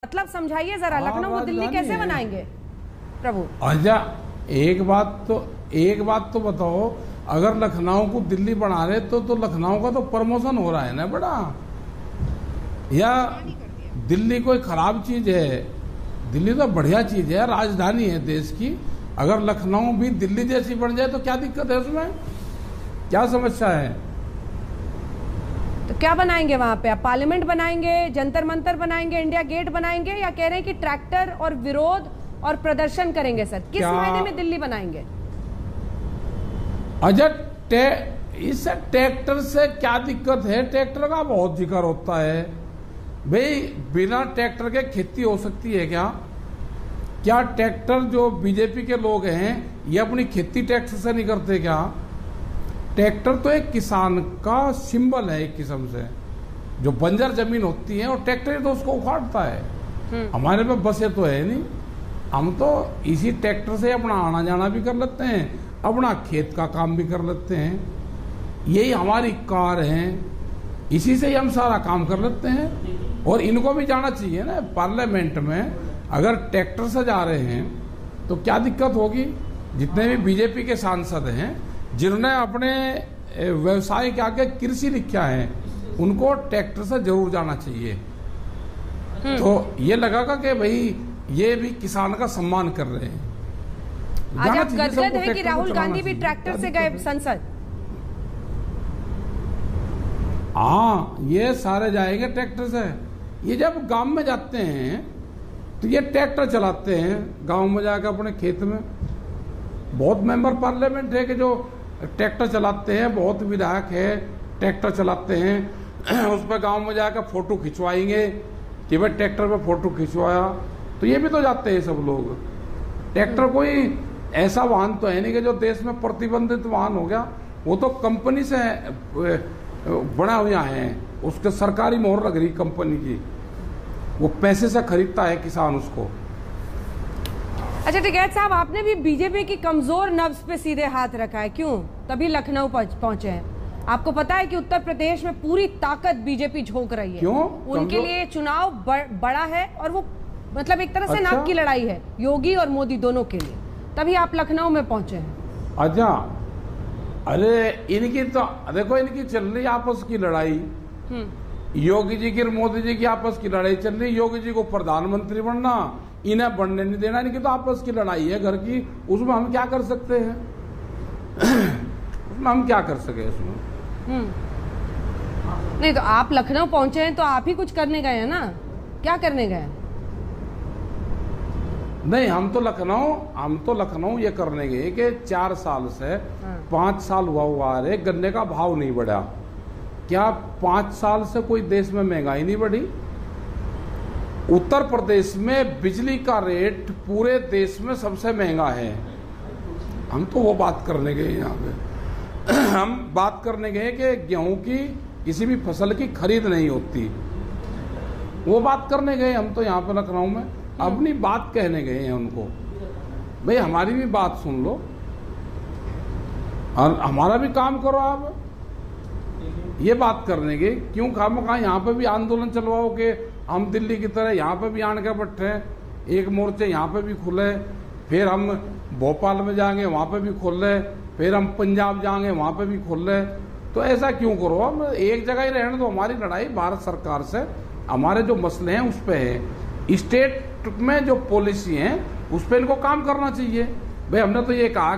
मतलब समझाइए जरा, लखनऊ को दिल्ली कैसे बनाएंगे प्रभु? अच्छा, एक बात तो बताओ, अगर लखनऊ को दिल्ली बना रहे तो लखनऊ का तो प्रमोशन हो रहा है ना बड़ा, या दिल्ली कोई खराब चीज है? दिल्ली तो बढ़िया चीज है, राजधानी है देश की। अगर लखनऊ भी दिल्ली जैसी बन जाए तो क्या दिक्कत है उसमें? क्या समस्या है? तो क्या बनाएंगे वहां पे? आप पार्लियामेंट बनाएंगे, जंतर मंतर बनाएंगे, इंडिया गेट बनाएंगे, या कह रहे हैं कि ट्रैक्टर और विरोध और प्रदर्शन करेंगे? सर, किस मायने में दिल्ली बनाएंगे? अच्छा, इस ट्रैक्टर से क्या दिक्कत है? ट्रैक्टर का बहुत जिक्र होता है भाई, बिना ट्रैक्टर के खेती हो सकती है क्या? क्या ट्रैक्टर जो बीजेपी के लोग हैं ये अपनी खेती ट्रैक्टर से नहीं करते क्या? ट्रैक्टर तो एक किसान का सिंबल है एक किस्म से, जो बंजर जमीन होती है और ट्रैक्टर तो उसको उखाड़ता है। हमारे पे बसें तो है नहीं, हम तो इसी ट्रैक्टर से अपना आना जाना भी कर लेते हैं, अपना खेत का काम भी कर लेते हैं। यही हमारी कार है, इसी से ही हम सारा काम कर लेते हैं। और इनको भी जाना चाहिए ना, पार्लियामेंट में अगर ट्रैक्टर से जा रहे हैं तो क्या दिक्कत होगी? जितने भी बीजेपी के सांसद हैं जिन्होंने अपने व्यवसाय के आगे कृषि लिखा है, उनको ट्रैक्टर से जरूर जाना चाहिए। तो ये लगेगा कि भाई ये भी किसान का सम्मान कर रहे हैं। आज आप गदगद हैं कि राहुल गांधी भी ट्रैक्टर से गए संसद? हाँ, ये सारे जाएंगे ट्रैक्टर से। ये जब गांव में जाते हैं तो ये ट्रैक्टर चलाते हैं, गांव में जाकर अपने खेत में। बहुत मेंबर पार्लियामेंट है कि जो ट्रैक्टर चलाते हैं, बहुत विधायक है ट्रैक्टर चलाते हैं। उस पर गांव में जाकर फोटो खिंचवाएंगे कि भाई ट्रैक्टर पे फोटो खिंचवाया। तो ये भी तो जाते हैं सब लोग। ट्रैक्टर कोई ऐसा वाहन तो है नहीं कि जो देश में प्रतिबंधित वाहन हो गया। वो तो कंपनी से बना हुआ है, उसके सरकारी मोहर लग रही कंपनी की, वो पैसे से खरीदता है किसान उसको। अच्छा टिकैत साहब, आपने भी बीजेपी की कमजोर नब्ज पे सीधे हाथ रखा है, क्यों? तभी लखनऊ पहुंचे हैं। आपको पता है कि उत्तर प्रदेश में पूरी ताकत बीजेपी झोंक रही है। क्यों? उनके लिए चुनाव बड़ा है और वो मतलब एक तरह से नाक की लड़ाई है, योगी और मोदी दोनों के लिए। तभी आप लखनऊ में पहुंचे हैं। अच्छा, अरे इनकी तो देखो, इनकी चल रही आपस की लड़ाई। योगी जी की और मोदी जी की आपस की लड़ाई चल रही। योगी जी को प्रधानमंत्री बनना, इन्हें बनने नहीं देना। इनकी तो आपस की लड़ाई है घर की। उसमें हम क्या कर सकते हैं? उसमें हम क्या कर सके उसमें? नहीं तो आप लखनऊ पहुंचे हैं तो आप ही कुछ करने गए हैं ना? क्या करने गए? नहीं, हम तो लखनऊ ये करने गए कि 4 साल से 5 साल हुआ है गन्ने का भाव नहीं बढ़ा। क्या 5 साल से कोई देश में महंगाई नहीं बढ़ी? उत्तर प्रदेश में बिजली का रेट पूरे देश में सबसे महंगा है। हम तो वो बात करने गए यहाँ पे। हम बात करने गए कि गेहूं की किसी भी फसल की खरीद नहीं होती, वो बात करने गए हम तो यहाँ पे लखनऊ में। अपनी बात कहने गए हैं उनको, भाई हमारी भी बात सुन लो और हमारा भी काम करो। आप ये बात करने गए, क्यों खामखा यहाँ पे भी आंदोलन चलवाओ कि हम दिल्ली की तरह यहाँ पे भी आने के बैठे, एक मोर्चे यहाँ पे भी खुले, फिर हम भोपाल में जाएंगे वहाँ पे भी खोल, फिर हम पंजाब जाएंगे वहाँ पे भी खोल। तो ऐसा क्यों करो? हम एक जगह ही रहने दो। हमारी लड़ाई भारत सरकार से, हमारे जो मसले हैं उस पे है। स्टेट में जो पॉलिसी है उस पे इनको काम करना चाहिए। भाई हमने तो ये कहा